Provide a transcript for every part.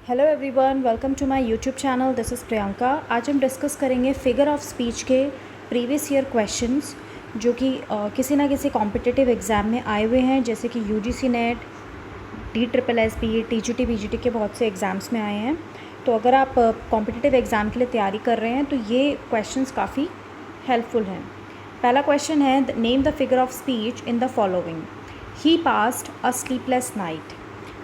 Hello everyone, welcome to my YouTube channel. This is Priyanka. आज हम discuss करेंगे figure of speech के previous year questions जो कि किसी ना किसी कॉम्पिटिटिव एग्ज़ाम में आए हुए हैं, जैसे कि UGC net, DSSS, TGT, PGT के बहुत से एग्ज़ाम्स में आए हैं। तो अगर आप कॉम्पिटिटिव एग्ज़ाम के लिए तैयारी कर रहे हैं तो ये क्वेश्चंस काफ़ी हेल्पफुल हैं। पहला क्वेश्चन है, name the figure of speech in the following. He past a sleepless night.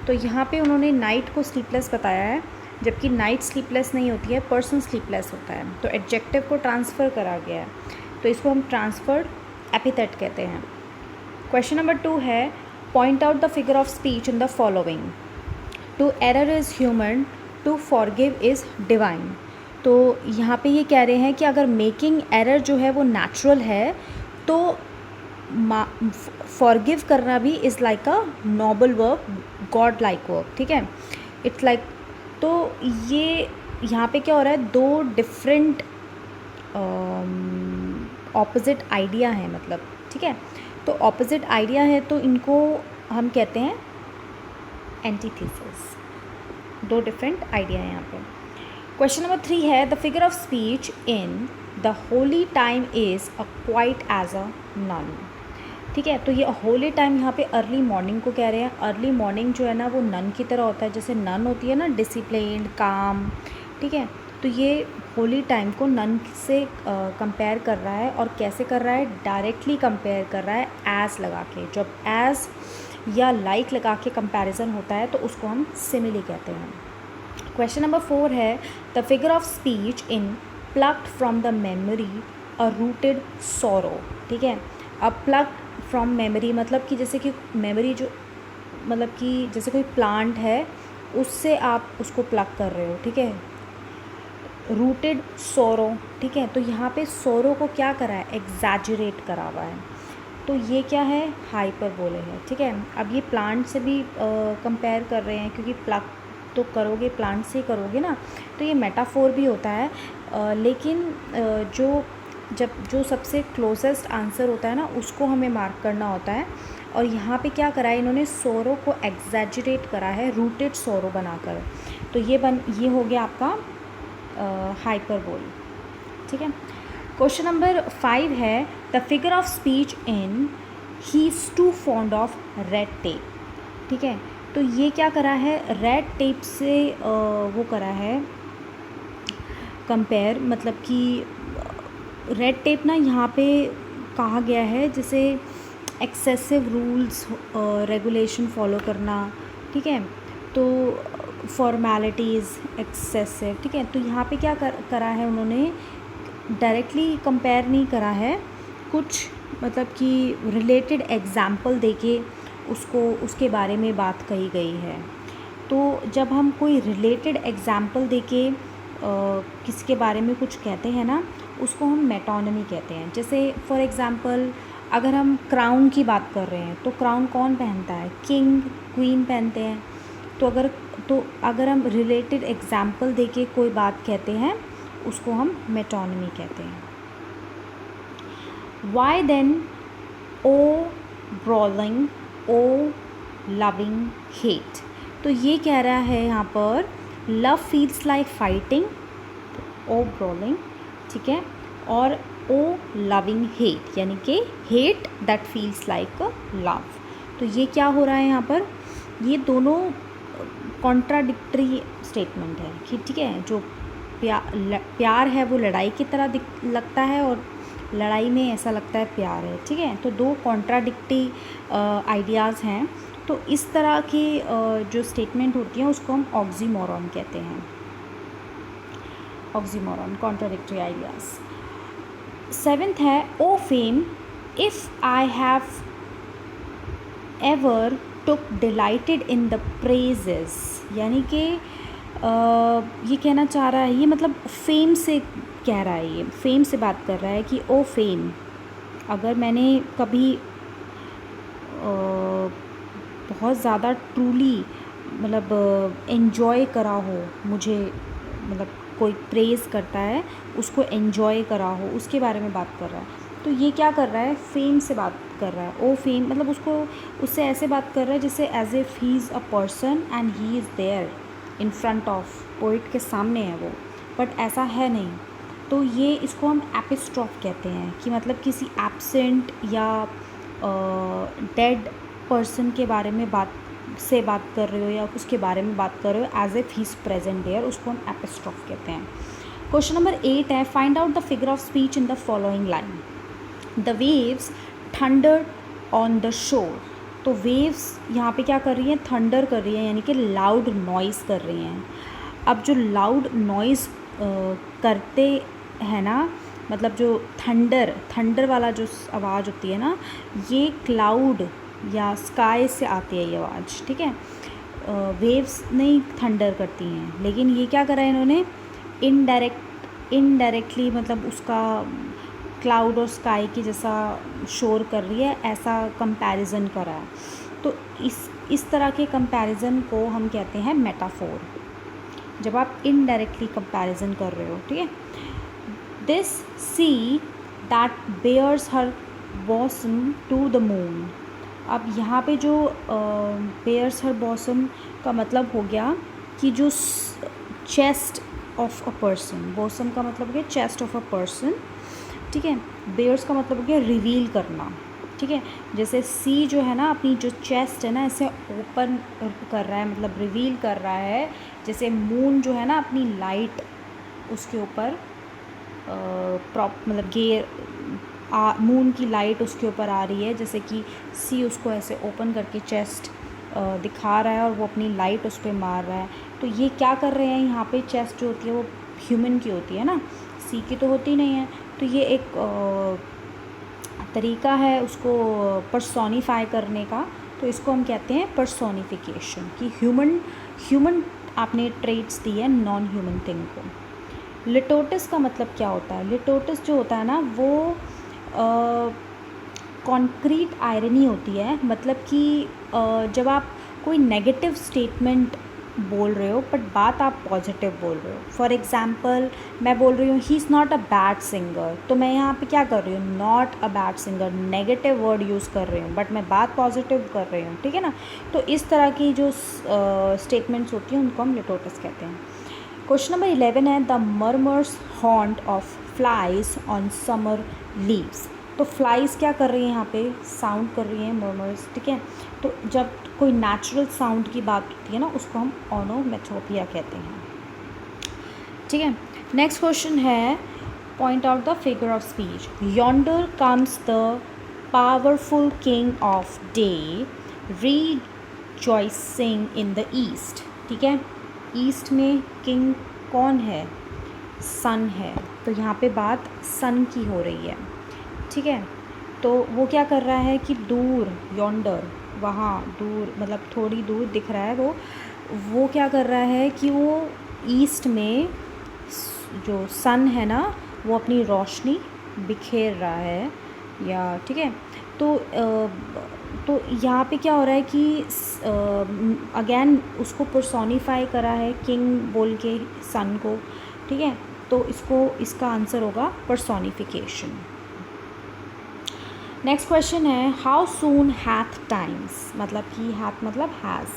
तो यहाँ पे उन्होंने नाइट को स्लीपलेस बताया है, जबकि नाइट स्लीपलेस नहीं होती है, पर्सन स्लीपलेस होता है। तो एडजेक्टिव को ट्रांसफ़र करा गया है, तो इसको हम ट्रांसफर्ड एपिथेट कहते हैं। क्वेश्चन नंबर 2 है, point out the figure of speech in the following. To err is human, to forgive is divine. तो यहाँ पे ये कह रहे हैं कि अगर मेकिंग एरर जो है वो नेचुरल है, तो फॉरगिव करना भी is like a Nobel work, God like work. ठीक है, इट्स लाइक, तो ये यहाँ पे क्या हो रहा है, दो डिफरेंट ऑपोजिट आइडिया है, मतलब ठीक है। तो ऑपोजिट आइडिया है तो इनको हम कहते हैं एंटीथेसिस। दो डिफरेंट आइडिया है यहाँ पे। क्वेश्चन नंबर 3 है, the figure of speech in the holy time is a quiet as a nun. ठीक है, तो ये होली टाइम यहाँ पे अर्ली मॉर्निंग को कह रहे हैं। अर्ली मॉर्निंग जो है ना वो नन की तरह होता है, जैसे नन होती है ना, डिसिप्लिन्ड, काम। ठीक है, तो ये होली टाइम को नन से कंपेयर कर रहा है। और कैसे कर रहा है? डायरेक्टली कंपेयर कर रहा है एज लगा के। जब एज या लाइक लगा के कंपैरिजन होता है तो उसको हम सिमिली कहते हैं। क्वेश्चन नंबर 4 है, the figure of speech in plucked from the memory a rooted सोरो। ठीक है, अब प्लक्ड फ्रॉम मेमोरी मतलब कि जैसे कि मेमोरी जो, मतलब कि जैसे कोई प्लांट है उससे आप उसको प्लक कर रहे हो। ठीक है, रूटेड सोरो। ठीक है, तो यहाँ पे सोरो को क्या करा है? एग्जैजरेट करा हुआ है। तो ये क्या है? हाइपरबोले है। ठीक है, अब ये प्लांट से भी कंपेयर कर रहे हैं, क्योंकि प्लक तो करोगे प्लांट से ही करोगे ना, तो ये मेटाफोर भी होता है। लेकिन जो सबसे क्लोजेस्ट आंसर होता है ना, उसको हमें मार्क करना होता है। और यहाँ पे क्या करा है इन्होंने? सोरो को एग्जैजरेट करा है, रूटेड सोरो बनाकर। तो ये हो गया आपका हाइपरबोल। ठीक है, क्वेश्चन नंबर 5 है, the figure of speech in he is too fond of red tape. ठीक है, तो ये क्या करा है? रेड टेप से वो करा है कंपेयर, मतलब कि रेड टेप ना यहाँ पे कहा गया है जैसे एक्सेसिव रूल्स रेगुलेशन फॉलो करना। ठीक है, तो फॉर्मेलिटीज़ एक्सेसिव। ठीक है, तो यहाँ पे क्या करा है उन्होंने? डायरेक्टली कंपेयर नहीं करा है, कुछ मतलब कि रिलेटेड एग्जाम्पल देके उसके बारे में बात कही गई है। तो जब हम कोई रिलेटेड एग्जाम्पल देके किसी के बारे में कुछ कहते हैं ना, उसको हम मेटोनिमी कहते हैं। जैसे फॉर एग्ज़ाम्पल अगर हम क्राउन की बात कर रहे हैं तो क्राउन कौन पहनता है? किंग, क्वीन पहनते हैं। तो अगर हम रिलेटेड एग्जाम्पल देके कोई बात कहते हैं उसको हम मेटोनिमी कहते हैं। वाई देन ओ ब्रॉलिंग, ओ लविंग, हेट। तो ये कह रहा है यहाँ पर, लव फील्स लाइक फाइटिंग, ओ ब्रॉलिंग। ठीक है, और ओ लविंग हेट, यानी कि hate that feels like love. तो ये क्या हो रहा है यहाँ पर? ये दोनों कॉन्ट्राडिक्टरी स्टेटमेंट है कि ठीक है, जो प्यार है वो लड़ाई की तरह लगता है और लड़ाई में ऐसा लगता है प्यार है। ठीक है, तो दो कॉन्ट्राडिक्टरी आइडियाज़ हैं। तो इस तरह की जो स्टेटमेंट होती हैं उसको हम ऑक्सीमोरॉन कहते हैं। Oxymoron, contradictory ideas. 7th है, O fame, if I have ever took delighted in the praises. यानी कि ये कहना चाह रहा है, ये मतलब फेम से कह रहा है, ये फेम से बात कर रहा है कि ओ फेम, अगर मैंने कभी बहुत ज़्यादा ट्रूली मतलब एन्जॉय करा हो, मुझे मतलब कोई प्रेज़ करता है उसको एन्जॉय करा हो, उसके बारे में बात कर रहा है। तो ये क्या कर रहा है? फेम से बात कर रहा है। ओ फेम मतलब उससे ऐसे बात कर रहा है जैसे as if he is a person and he is there. In front of, poet के सामने है वो, बट ऐसा है नहीं, तो ये इसको हम एपिस्ट्रॉफ कहते हैं कि मतलब किसी एब्सेंट या डेड पर्सन के बारे में बात कर रहे हो या उसके बारे में बात कर रहे हो as if he is present there, उसको हम एपिस्ट्रॉफ कहते हैं। क्वेश्चन नंबर 8 है, find out the figure of speech in the following line. The waves thunder on the shore. तो वेव्स यहाँ पे क्या कर रही हैं, थंडर कर रही हैं, यानी कि लाउड नॉइज़ कर रही हैं। अब जो लाउड नॉइज़ करते हैं ना, मतलब जो थंडर वाला जो आवाज़ होती है ना, ये क्लाउड या स्काई से आती है ये आवाज़, ठीक है। वेव्स नहीं थंडर करती हैं, लेकिन ये क्या करा है इन्होंने, इनडायरेक्टली मतलब उसका क्लाउड और स्काई की जैसा शोर कर रही है, ऐसा कंपैरिजन करा है। तो इस तरह के कंपैरिजन को हम कहते हैं मेटाफोर, जब आप इनडायरेक्टली कंपैरिजन कर रहे हो, ठीक है। This sea that bares her bosom to the moon. अब यहाँ पे जो बेयर्स हर बॉसम का मतलब हो गया कि जो chest of a person, bosom का मतलब हो गया चेस्ट ऑफ अ पर्सन, ठीक है। बेयर्स का मतलब हो गया रिवील करना, ठीक है। जैसे सी जो है ना अपनी जो चेस्ट है ना ऐसे ओपन कर रहा है, मतलब रिवील कर रहा है। जैसे मून जो है ना अपनी लाइट उसके ऊपर मतलब मून की लाइट उसके ऊपर आ रही है, जैसे कि सी उसको ऐसे ओपन करके चेस्ट दिखा रहा है और वो अपनी लाइट उस पर मार रहा है। तो ये क्या कर रहे हैं यहाँ पे, चेस्ट जो होती है वो ह्यूमन की होती है ना, सी की तो होती नहीं है। तो ये एक तरीका है उसको पर्सोनीफाई करने का, तो इसको हम कहते हैं पर्सोनिफिकेशन, कि ह्यूमन आपने ट्रेट्स दी है नॉन ह्यूमन थिंग को। लिटोटस का मतलब क्या होता है, लिटोटस जो होता है ना वो कॉन्क्रीट आयरनी होती है, मतलब कि जब आप कोई नेगेटिव स्टेटमेंट बोल रहे हो बट बात आप पॉजिटिव बोल रहे हो। फॉर एग्ज़ाम्पल मैं बोल रही हूँ he is not a bad singer, तो मैं यहाँ पे क्या कर रही हूँ, not a bad singer, negative word use कर रही हूँ, बट मैं बात पॉजिटिव कर रही हूँ, ठीक है ना। तो इस तरह की जो स्टेटमेंट्स होती हैं उनको हम लिटोटस कहते हैं। क्वेश्चन नंबर 11 है, the murmurs haunt of flies on summer leaves. तो फ्लाइज क्या कर रही हैं यहाँ पे, साउंड कर रही हैं, मर्मर्स, ठीक है। तो जब कोई नेचुरल साउंड की बात होती है ना उसको हम ओनोमेटोपिया कहते हैं, ठीक है। नेक्स्ट क्वेश्चन है, point out the figure of speech. Yonder comes the powerful king of day rejoicing in the east, ठीक है। ईस्ट में किंग कौन है, सन है, तो यहाँ पे बात सन की हो रही है, ठीक है। तो वो क्या कर रहा है कि दूर, यॉन्डर वहाँ दूर मतलब थोड़ी दूर दिख रहा है, वो क्या कर रहा है कि वो ईस्ट में जो सन है ना वो अपनी रोशनी बिखेर रहा है, या ठीक है। तो यहाँ पे क्या हो रहा है कि अगेन उसको पर्सोनीफाई करा है किंग बोल के सन को, ठीक है। तो इसका आंसर होगा पर्सोनिफिकेशन। नेक्स्ट क्वेश्चन है, हाउ सून हैथ टाइम्स, मतलब कि हैथ मतलब हैज़,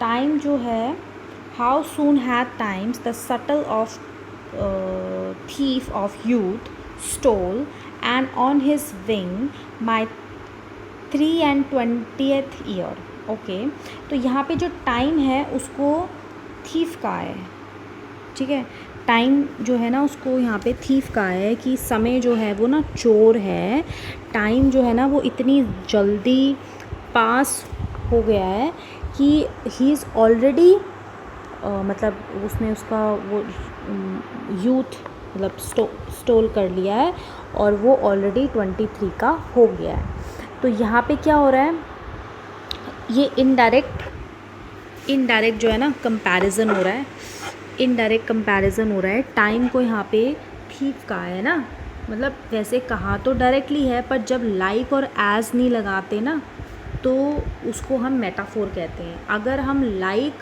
टाइम जो है, how soon hath times the subtle of thief of youth stole and on his wing my 23rd year। Okay, तो यहाँ पे जो टाइम है उसको थीफ का है, ठीक है। टाइम जो है ना उसको यहाँ पे थीफ का है कि समय जो है वो ना चोर है, टाइम जो है ना वो इतनी जल्दी पास हो गया है कि ही इज़ ऑलरेडी मतलब उसने उसका वो यूथ मतलब स्टोल कर लिया है और वो ऑलरेडी 23 का हो गया है। तो यहाँ पे क्या हो रहा है, ये इनडायरेक्ट जो है ना कंपैरिजन हो रहा है, इनडायरेक्ट कंपैरिजन हो रहा है। टाइम को यहाँ पे थीफ कहा है ना, मतलब वैसे कहा तो डायरेक्टली है पर जब लाइक और एज नहीं लगाते ना तो उसको हम मेटाफोर कहते हैं। अगर हम लाइक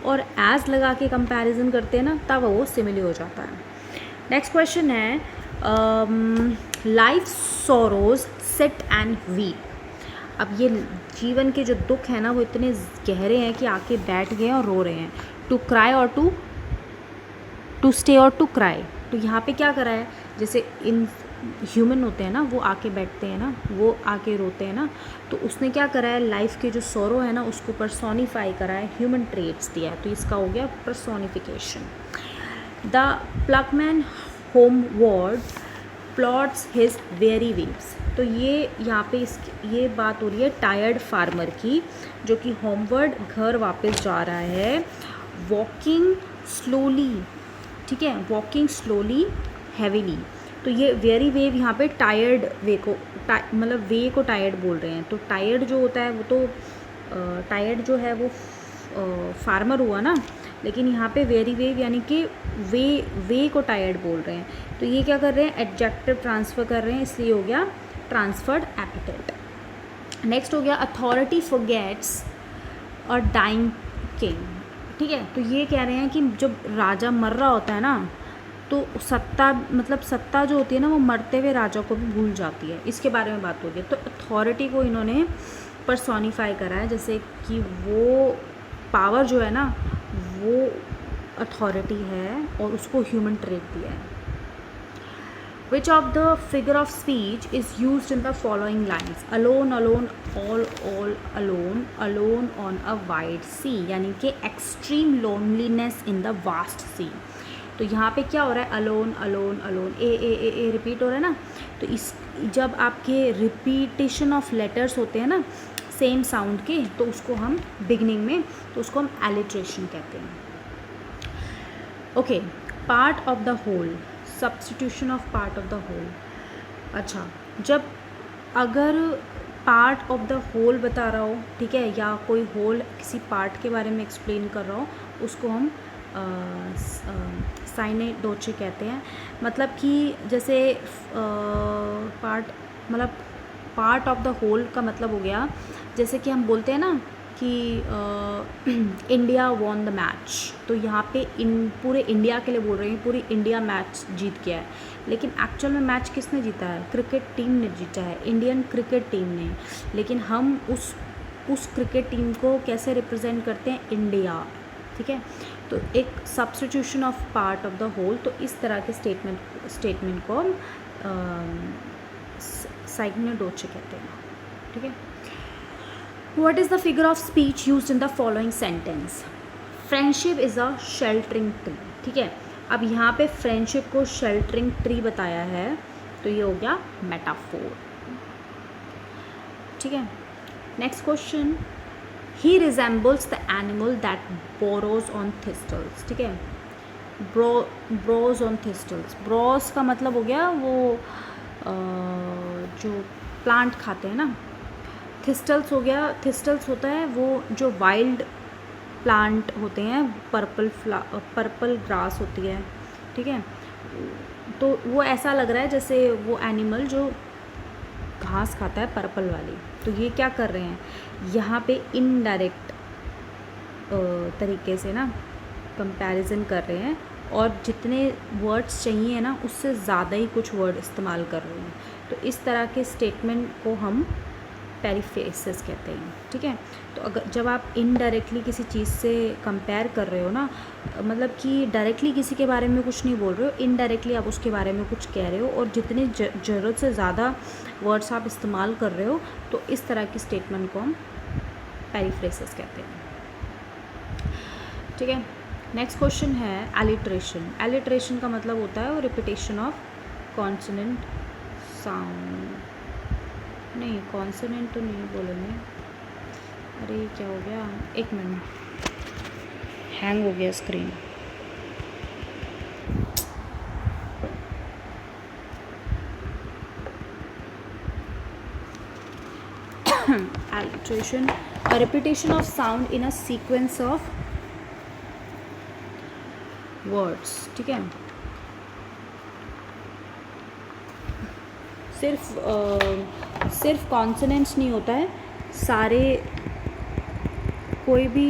और एज लगा के कंपैरिजन करते हैं ना तब वो सिमिली हो जाता है। नेक्स्ट क्वेश्चन है, life sorrows sit and weep. अब ये जीवन के जो दुख है ना वो इतने गहरे हैं कि आके बैठ गए और रो रहे हैं। टू क्राई और टू स्टे और टू क्राई। तो यहाँ पे क्या करा है, जैसे इन ह्यूमन होते हैं ना, वो आके बैठते हैं ना, वो आके रोते हैं ना, तो उसने क्या करा है, लाइफ के जो सोरो है ना उसको पर्सोनीफाई करा है, ह्यूमन ट्रेट्स दिया है, तो इसका हो गया personification. The ploughman homeward plods his weary waves. तो ये यहाँ पे ये बात हो रही है टायर्ड फार्मर की, जो कि होमवर्ड घर वापस जा रहा है, वॉकिंग स्लोली, ठीक है, वॉकिंग स्लोली हैवीली। तो ये वेरी वेव यहाँ पे टायर्ड वे को मतलब वे को टायर्ड बोल रहे हैं। तो टायर्ड जो होता है वो तो टायर्ड जो है वो फार्मर हुआ ना, लेकिन यहाँ पे वेरी वेव यानी कि वे को टायर्ड बोल रहे हैं। तो ये क्या कर रहे हैं, एडजेक्टिव ट्रांसफ़र कर रहे हैं, इसलिए हो गया ट्रांसफर्ड एपिटेट। नेक्स्ट हो गया अथॉरिटी फॉरगेट्स और डाइंग किंग, ठीक है। तो ये कह रहे हैं कि जब राजा मर रहा होता है ना, तो सत्ता मतलब सत्ता जो होती है ना वो मरते हुए राजा को भी भूल जाती है, इसके बारे में बात हो रही है। तो अथॉरिटी को इन्होंने पर्सोनीफाई करा है, जैसे कि वो पावर जो है ना वो अथॉरिटी है और उसको ह्यूमन ट्रेट दिया है। Which of the figure of speech is used in the following lines? Alone, alone, all alone, alone on a wide sea, यानी कि extreme loneliness in the vast sea। तो यहाँ पे क्या हो रहा है, अलोन अलोन अलोन, ए रिपीट हो रहा है ना। तो इस जब आपके रिपीटेशन ऑफ लेटर्स होते हैं ना सेम साउंड के, तो उसको हम बिगनिंग में, तो उसको हम एलिट्रेशन कहते हैं। Okay, part of the whole, substitution of part of the whole. अच्छा, जब अगर पार्ट ऑफ द होल बता रहा हो, ठीक है, या कोई होल किसी पार्ट के बारे में एक्सप्लेन कर रहा हो, उसको हम साइने डोचे कहते हैं। मतलब कि जैसे पार्ट मतलब पार्ट ऑफ द होल का मतलब हो गया, जैसे कि हम बोलते हैं ना कि इंडिया वॉन द मैच, तो यहाँ पे पूरे इंडिया के लिए बोल रहे हैं, पूरी इंडिया मैच जीत गया है, लेकिन एक्चुअल में मैच किसने जीता है, क्रिकेट टीम ने जीता है, इंडियन क्रिकेट टीम ने। लेकिन हम उस क्रिकेट टीम को कैसे रिप्रेजेंट करते हैं, इंडिया, ठीक है। तो एक substitution of part of the whole, तो इस तरह के स्टेटमेंट को हम साइने डोचे कहते हैं, ठीक है। What is the figure of speech used in the following sentence? Friendship is a sheltering tree, ठीक है। अब यहाँ पे फ्रेंडशिप को शेल्टरिंग ट्री बताया है, तो ये हो गया मेटाफोर, ठीक है। Next question, he resembles the animal that burrows on thistles, ठीक है। ब्रोज ऑन थिस्टल्स, ब्रोज का मतलब हो गया वो जो प्लांट खाते हैं ना, थिस्टल्स हो गया, थिस्टल्स होता है वो जो वाइल्ड प्लांट होते हैं, पर्पल ग्रास होती है, ठीक है। तो वो ऐसा लग रहा है जैसे वो एनिमल जो घास खाता है पर्पल वाली। तो ये क्या कर रहे हैं, यहाँ पे इनडायरेक्ट तरीके से ना कंपैरिजन कर रहे हैं, और जितने वर्ड्स चाहिए ना उससे ज़्यादा ही कुछ वर्ड इस्तेमाल कर रहे हैं। तो इस तरह के स्टेटमेंट को हम पेरिफ्रेसिस कहते हैं, ठीक है। तो अगर जब आप इनडायरेक्टली किसी चीज़ से कंपेयर कर रहे हो ना, मतलब कि डायरेक्टली किसी के बारे में कुछ नहीं बोल रहे हो, इनडायरेक्टली आप उसके बारे में कुछ कह रहे हो, और जितने ज़रूरत से ज़्यादा वर्ड्स आप इस्तेमाल कर रहे हो, तो इस तरह की स्टेटमेंट को हम पेरिफ्रेसिस कहते हैं, ठीक है। नेक्स्ट क्वेश्चन है एलिट्रेशन। एलिट्रेशन का मतलब होता है वो रिपीटेशन ऑफ कॉन्सोनेंट साउंड, नहीं कॉन्सोनेंट तो नहीं बोलेंगे, अरे क्या हो गया, एक मिनट, हैंग हो गया screen. Alliteration, a repetition of sound in a sequence of words, ठीक है। सिर्फ कॉन्सोनेंट्स नहीं होता है, सारे कोई भी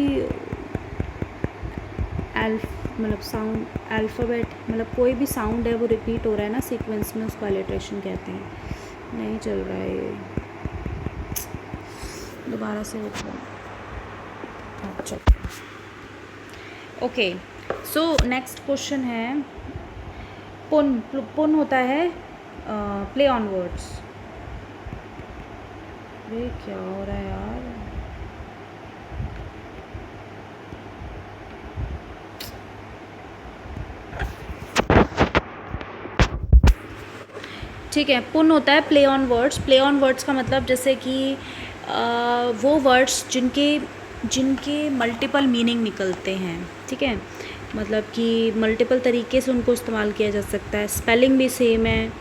मतलब साउंड अल्फ़ाबेट, मतलब कोई भी साउंड है वो रिपीट हो रहा है ना सीक्वेंस में, उसको एलिट्रेशन कहते हैं। नहीं चल रहा है ये, दोबारा से अच्छा, ओके, सो नेक्स्ट क्वेश्चन है पुन। पुन होता है प्ले ऑन वर्ड्स। ये क्या हो रहा है यार? ठीक है, पुन होता है play on words. Play on words का मतलब जैसे कि वो वर्ड्स जिनके मल्टीपल मीनिंग निकलते हैं, ठीक है, मतलब कि मल्टीपल तरीके से उनको इस्तेमाल किया जा सकता है, स्पेलिंग भी सेम है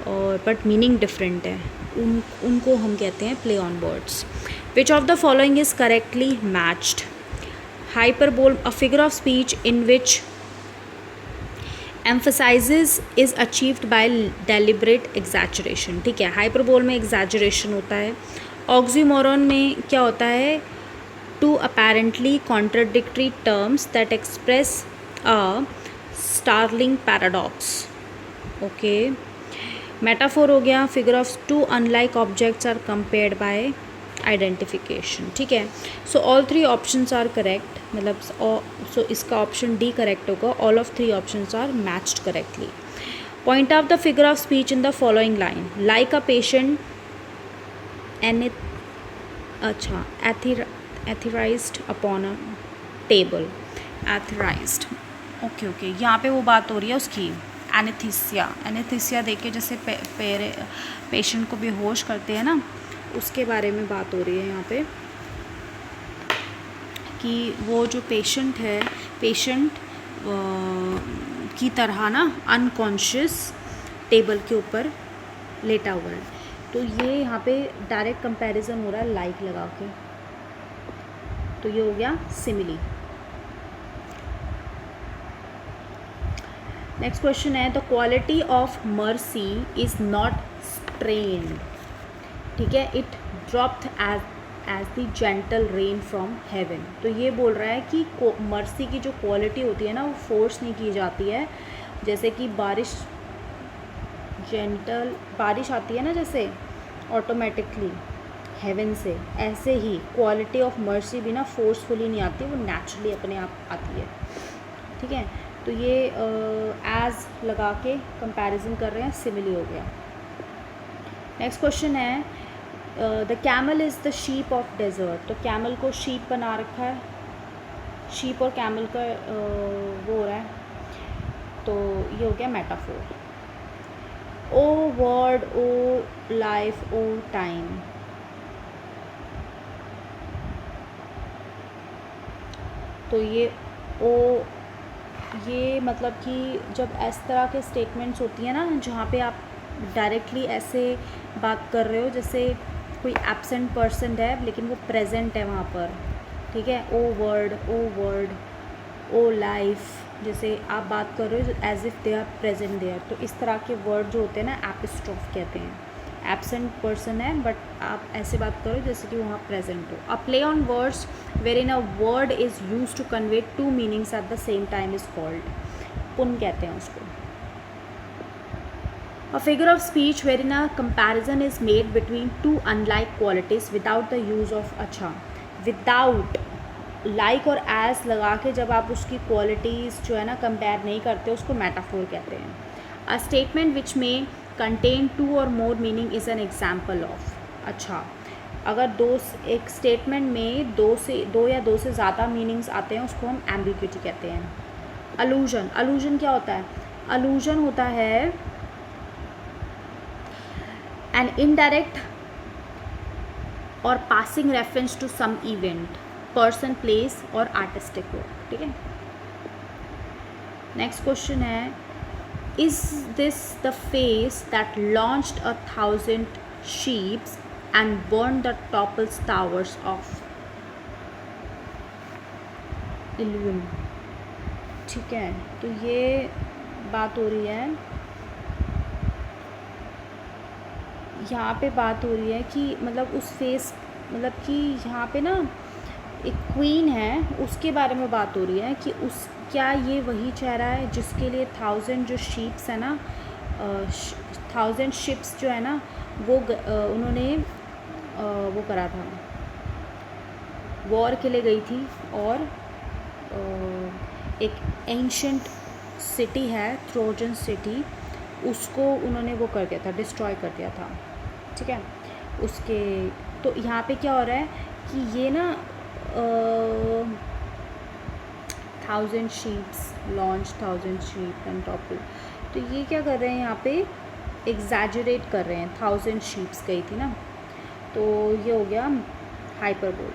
और बट मीनिंग डिफरेंट है, उनको हम कहते हैं play on words. Which of the following is correctly matched? Hyperbole, a figure of speech in which emphasizes is achieved by deliberate exaggeration। ठीक है, हाइपरबोल में exaggeration होता है। ऑक्सीमोरॉन में क्या होता है? two apparently contradictory terms that express a startling paradox। Okay, metaphor हो गया, figure of two unlike objects are compared by identification. ठीक है, so all three options are correct, मतलब सो इसका ऑप्शन डी करेक्ट होगा। All of three options are matched correctly. Point out the figure of speech in the following line. Like a patient etherised upon a table. Etherised, okay okay, यहाँ पे वो बात हो रही है उसकी एनेस्थीसिया दे के जैसे पेशेंट को बेहोश करते हैं ना, उसके बारे में बात हो रही है यहाँ पे कि वो जो पेशेंट है, पेशेंट की तरह ना अनकॉन्शियस टेबल के ऊपर लेटा हुआ है। तो ये यहाँ पे डायरेक्ट कंपैरिजन हो रहा है लाइक लगा के, तो ये हो गया सिमिली। नेक्स्ट क्वेश्चन है the quality of mercy is not strained. ठीक है, it dropped as the gentle rain from heaven. तो ये बोल रहा है कि मर्सी की जो क्वालिटी होती है ना, वो फोर्स नहीं की जाती है। जैसे कि बारिश आती है ना जैसे ऑटोमेटिकली हेवन से, ऐसे ही क्वालिटी ऑफ मर्सी भी ना फोर्सफुली नहीं आती, वो नेचुरली अपने आप आती है। ठीक है, तो ये एज लगा के कंपैरिजन कर रहे हैं, सिमिली हो गया। नेक्स्ट क्वेश्चन है the camel is the ship of desert. तो कैमल को शीप बना रखा है, शीप और कैमल का वो हो रहा है, तो ये हो गया मेटाफोर। ओ वर्ड, ओ लाइफ, ओ टाइम। तो ये मतलब कि जब इस तरह के स्टेटमेंट्स होती हैं ना, जहाँ पे आप डायरेक्टली ऐसे बात कर रहे हो जैसे कोई एब्सेंट पर्सन है लेकिन वो प्रेजेंट है वहाँ पर। ठीक है, ओ वर्ड, ओ लाइफ, जैसे आप बात कर रहे हो as if they are present there. तो इस तरह के वर्ड जो होते हैं ना, एपिस्ट्रोफ कहते हैं। एब्सेंट पर्सन है बट आप ऐसे बात करो जैसे कि वहाँ प्रेजेंट हो। A play on words where in a word is use to convey two meanings at the same time is called pun कहते हैं उसको। A figure of speech wherein a comparison is made between two unlike qualities without the use of अच्छा, without like और as लगा के जब आप उसकी qualities जो है ना compare नहीं करते, उसको metaphor कहते हैं। A statement which may contain two or more meaning is an example of। अच्छा, अगर एक स्टेटमेंट में दो या दो से ज़्यादा मीनिंग्स आते हैं, उसको हम एम्बिग्यूटी कहते हैं। अलूजन क्या होता है? अलूजन होता है an indirect or passing reference to some event, person, place और artistic work। ठीक है, नेक्स्ट क्वेश्चन है is this the face that launched 1,000 ships and burned the toppled towers of Ilium। ठीक है, तो ये बात हो रही है, यहाँ पे बात हो रही है कि मतलब उस फेस, मतलब कि यहाँ पे ना एक क्वीन है, उसके बारे में बात हो रही है कि उस क्या ये वही चेहरा है जिसके लिए 1,000 जो शीप्स है ना, 1,000 शिप्स जो है ना, वो उन्होंने वो करा था, वॉर के लिए गई थी और एक एंशंट सिटी है ट्रोजन सिटी, उसको उन्होंने वो कर दिया था, डिस्ट्रॉय कर दिया था, ठीक है। उसके तो यहाँ पे क्या हो रहा है कि ये ना 1000 sheeps launch 1000 sheep and topple, तो ये क्या कर रहे हैं यहाँ पे एग्जैजरेट कर रहे हैं, 1000 शीप्स गई थी ना, तो ये हो गया hyperbole.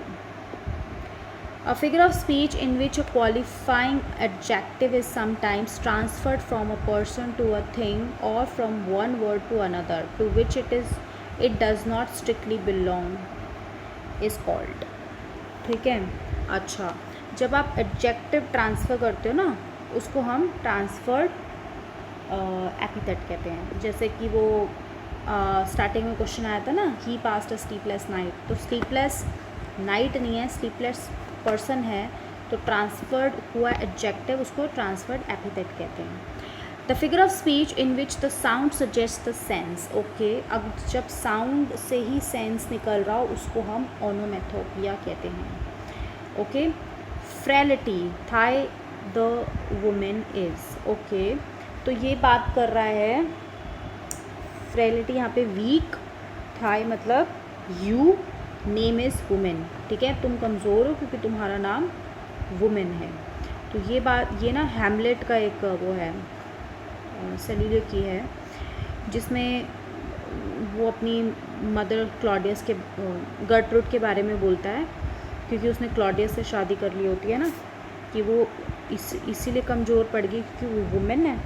A figure of speech in which a qualifying adjective is sometimes transferred from a person to a thing or from one word to another to which it does not strictly belong is called, ठीक है। अच्छा, जब आप adjective transfer करते हो ना, उसको हम ट्रांसफर्ड एपिथेट कहते हैं। जैसे कि वो स्टार्टिंग में क्वेश्चन आया था ना, ही पास्ट अ स्लीपलेस नाइट, तो स्लीपलेस नाइट नहीं है, स्लीपलेस पर्सन है, तो ट्रांसफर्ड हुआ एडजेक्टिव उसको ट्रांसफर्ड एपिथेट कहते हैं। The figure of speech in which the sound suggest the sense, okay, अब जब साउंड से ही सेंस निकल रहा हो उसको हम ओनोमेटोपिया कहते हैं, okay. Frailty thy the women is, okay, तो ये बात कर रहा है फ्रेलिटी यहाँ पे वीक, थाई मतलब यू, नेम इज़ वुमेन, ठीक है, तुम कमज़ोर हो क्योंकि तुम्हारा नाम वुमेन है। तो ये बात, ये ना हैमलेट का एक वो है सेलिलो की है, जिसमें वो अपनी मदर क्लॉडियस के गर्टरूड के बारे में बोलता है, क्योंकि उसने क्लॉडियस से शादी कर ली होती है ना, कि वो इसीलिए कमज़ोर पड़ गई क्योंकि वो वुमेन है,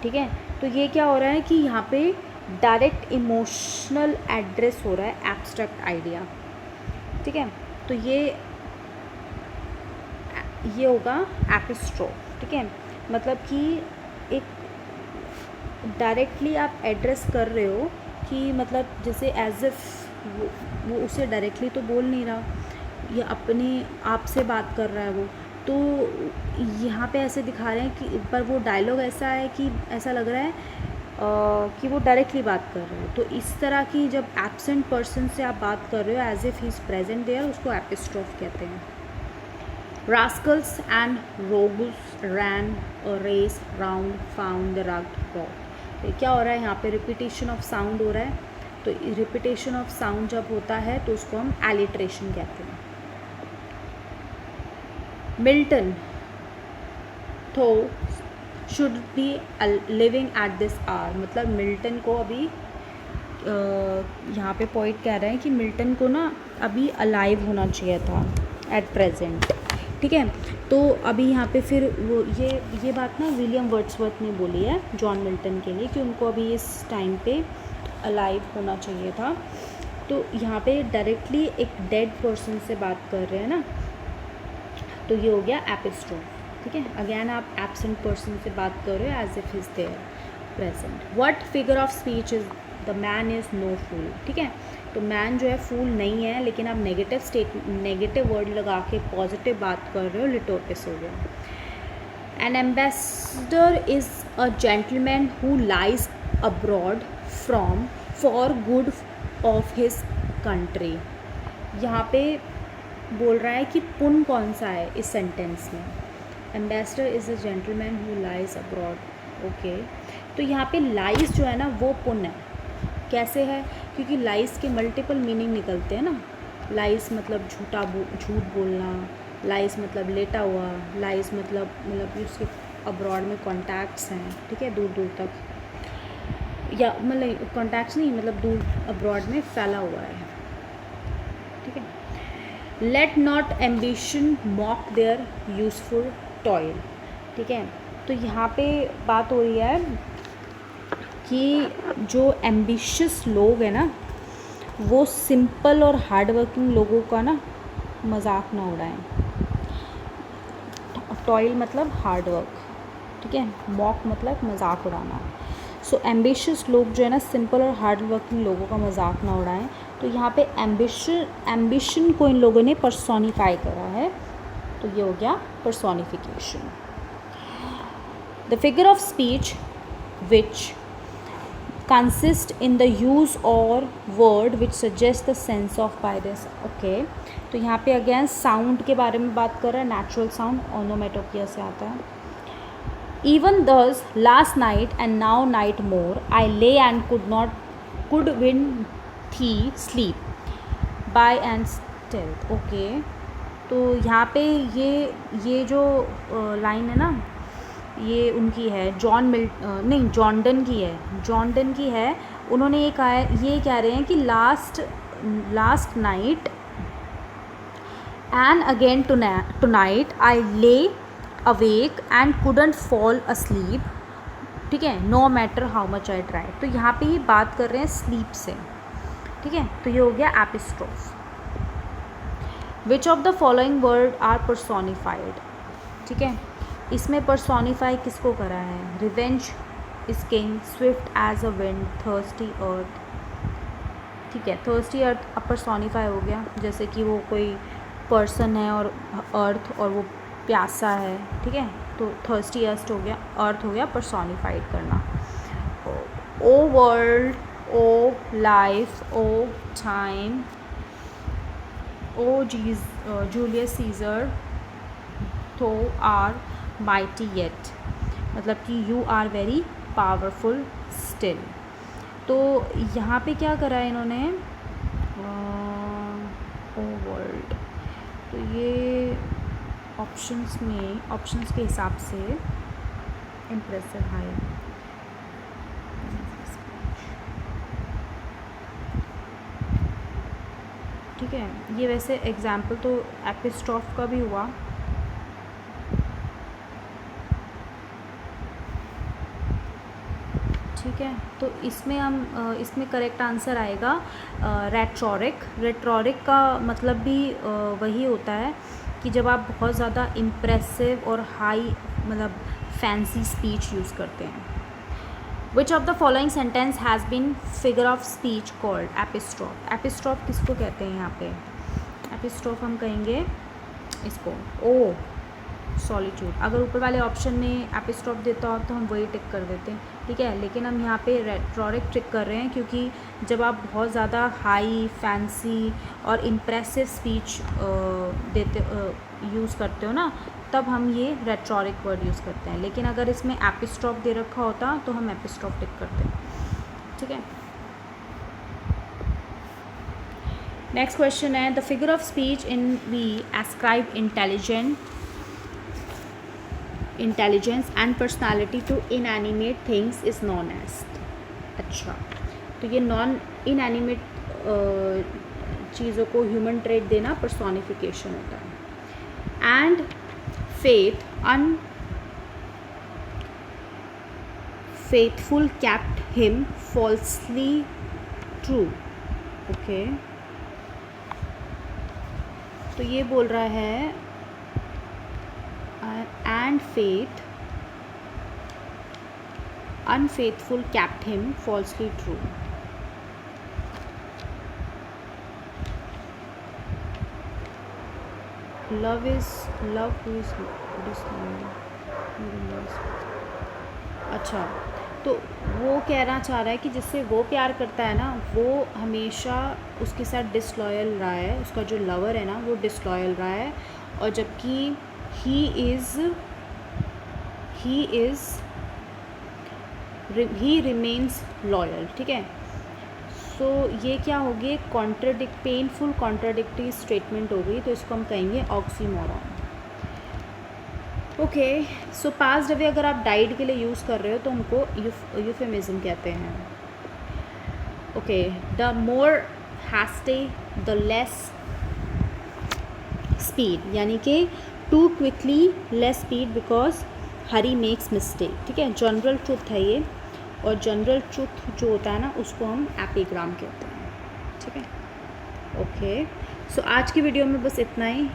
ठीक है। तो ये क्या हो रहा है कि यहाँ पे डायरेक्ट इमोशनल एड्रेस हो रहा है एब्स्ट्रैक्ट आइडिया, ठीक है। तो ये होगा एपिस्ट्रोफ, ठीक है, मतलब कि एक डायरेक्टली आप एड्रेस कर रहे हो कि मतलब जैसे एज इफ वो उसे डायरेक्टली तो बोल नहीं रहा, या अपने आप से बात कर रहा है वो, तो यहाँ पे ऐसे दिखा रहे हैं कि पर वो डायलॉग ऐसा है कि ऐसा लग रहा है कि वो डायरेक्टली बात कर रहे हो। तो इस तरह की जब एब्सेंट पर्सन से आप बात कर रहे हो as if he is present there, उसको एपिस्ट्रोफ कहते हैं। Rascals and rogues ran a race round found the rugged rock, तो क्या हो रहा है यहाँ पे रिपीटेशन ऑफ साउंड हो रहा है, तो रिपीटेशन ऑफ साउंड जब होता है तो उसको हम एलिट्रेशन कहते हैं। Milton thou should be living at this hour, मतलब मिल्टन को अभी यहाँ पे पॉइंट कह रहे हैं कि मिल्टन को ना अभी अलाइव होना चाहिए था एट प्रेजेंट, ठीक है। तो अभी यहाँ पे फिर वो ये बात ना विलियम वर्ड्सवर्थ ने बोली है जॉन मिल्टन के लिए कि उनको अभी इस टाइम पे अलाइव होना चाहिए था। तो यहाँ पे डायरेक्टली एक डेड पर्सन से बात कर रहे हैं ना, तो ये हो गया एपिस्ट्रोफ, ठीक है। अगेन आप एब्सेंट पर्सन से बात कर रहे हो as if is there present. What figure of speech is the man is no fool, ठीक है। तो मैन जो है फूल नहीं है, लेकिन आप नेगेटिव वर्ड लगा के पॉजिटिव बात कर रहे हो, लिटोपिस हो गया। N ambassador is a gentleman who lies abroad from for good of his country. यहाँ पे बोल रहा है कि पुन कौन सा है इस सेंटेंस में। Ambassador is a gentleman who lies abroad, okay. तो यहाँ पे लाइज जो है ना वो पुन है। कैसे है? क्योंकि लाइज के मल्टीपल मीनिंग निकलते हैं ना। लाइज मतलब झूठ बोलना, लाइज मतलब लेटा हुआ, लाइज मतलब उसके अब्रॉड में कॉन्टैक्ट्स हैं, ठीक है, दूर दूर तक, या मतलब कॉन्टैक्ट्स नहीं, मतलब दूर अब्रॉड में फैला हुआ है, ठीक है। Let not ambition mock their useful toil, ठीक है। तो यहाँ पे बात हो रही है कि जो एम्बिशियस लोग हैं ना, वो सिंपल और हार्ड वर्किंग लोगों का ना मजाक ना उड़ाएं। टॉयल मतलब हार्ड वर्क, ठीक है, मॉक मतलब मजाक उड़ाना। सो एम्बिशियस लोग जो है ना सिंपल और हार्ड वर्किंग लोगों का मजाक ना उड़ाएं। तो यहाँ पे एम्बिशन को इन लोगों ने पर्सोनिफाई करा है, तो ये हो गया personification. The figure of speech which consist in the use or word which suggests the sense of by this. Okay, तो यहाँ पे अगेन साउंड के बारे में बात कर रहा है. नेचुरल साउंड ओनोमेटोपिया से आता है. Even thus last night and now night more I lay and could win thee sleep by and still. Okay, तो यहाँ पे ये जो लाइन है ना, ये उनकी है, जॉर्डन की है. उन्होंने ये कह रहे हैं कि last night and again tonight I lay awake and couldn't fall asleep. ठीक है, no matter how much I try. तो यहाँ पे ये बात कर रहे हैं स्लीप से. ठीक है, तो ये हो गया apostrophe. Which of the following word are personified. ठीक है, इसमें पर्सोनीफाई किसको करा है? Revenge is king, swift as a wind, thirsty earth. ठीक है, थर्स्टी अर्थ अब पर्सोनीफाई हो गया, जैसे कि वो कोई पर्सन है और अर्थ और वो प्यासा है. ठीक है, तो थर्स्टी अर्थ हो गया पर्सोनीफाइड करना. O world, O life, O time, O Julius Caesar, thou art mighty yet. मतलब कि you are very powerful still. तो यहाँ पे क्या करा है इन्होंने? O world. तो ये ऑप्शंस के हिसाब से इम्प्रेसिव हाई. ठीक है, ये वैसे एग्जाम्पल तो एपिस्ट्रॉफ का भी हुआ. ठीक है, तो इसमें करेक्ट आंसर आएगा रेट्रोरिक. रेट्रोरिक का मतलब भी वही होता है कि जब आप बहुत ज़्यादा इम्प्रेसिव और हाई मतलब फैंसी स्पीच यूज़ करते हैं. Which of the following sentence has been figure of speech called apostrophe. Apostrophe किसको कहते हैं? यहाँ पे एपिस्ट्रॉफ हम कहेंगे इसको ओ सॉलिट्यूड. अगर ऊपर वाले ऑप्शन में एपिस्ट्रॉफ देता हो तो हम वही टिक कर देते हैं. ठीक है, लेकिन हम यहाँ पे रेट्रोरिक टिक कर रहे हैं क्योंकि जब आप बहुत ज़्यादा हाई फैंसी और इम्प्रेसिव स्पीच यूज़ करते हो ना, तब हम ये रेट्रोरिक वर्ड यूज़ करते हैं. लेकिन अगर इसमें एपिस्ट्रॉफ दे रखा होता तो हम एपिस्ट्रॉफ टिक करते हैं. ठीक है, नेक्स्ट क्वेश्चन है the figure of speech in we ascribe intelligence and personality to inanimate things is known as. अच्छा, तो ये नॉन इनएनिमेट चीज़ों को ह्यूमन ट्रेट देना पर्सोनिफिकेशन होता है. And faith unfaithful kept him falsely true. Okay, तो ये बोल रहा है and faith unfaithful kept him falsely true. Love who is disloyal. अच्छा, तो वो कहना चाह रहा है कि जिससे वो प्यार करता है ना, वो हमेशा उसके साथ डिसलॉयल रहा है. उसका जो लवर है ना वो डिसलॉयल रहा है, और जबकि he remains loyal. ठीक है, सो ये क्या होगी? पेनफुल कॉन्ट्राडिक्टरी स्टेटमेंट हो गई, तो इसको हम कहेंगे ऑक्सीमोरॉन. ओके, सो पास्ट अवे अगर आप डाइड के लिए यूज़ कर रहे हो तो उनको यूफेमिज्म कहते हैं. Okay, the more haste the less speed, यानी कि too quickly less speed because hurry makes mistake. ठीक है, जनरल ट्रुथ है ये, और जनरल ट्रुथ जो होता है ना उसको हम एपिग्राम कहते हैं. ठीक है, ओके, सो आज की वीडियो में बस इतना ही.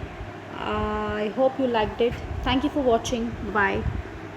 I hope you liked it. Thank you for watching. Bye.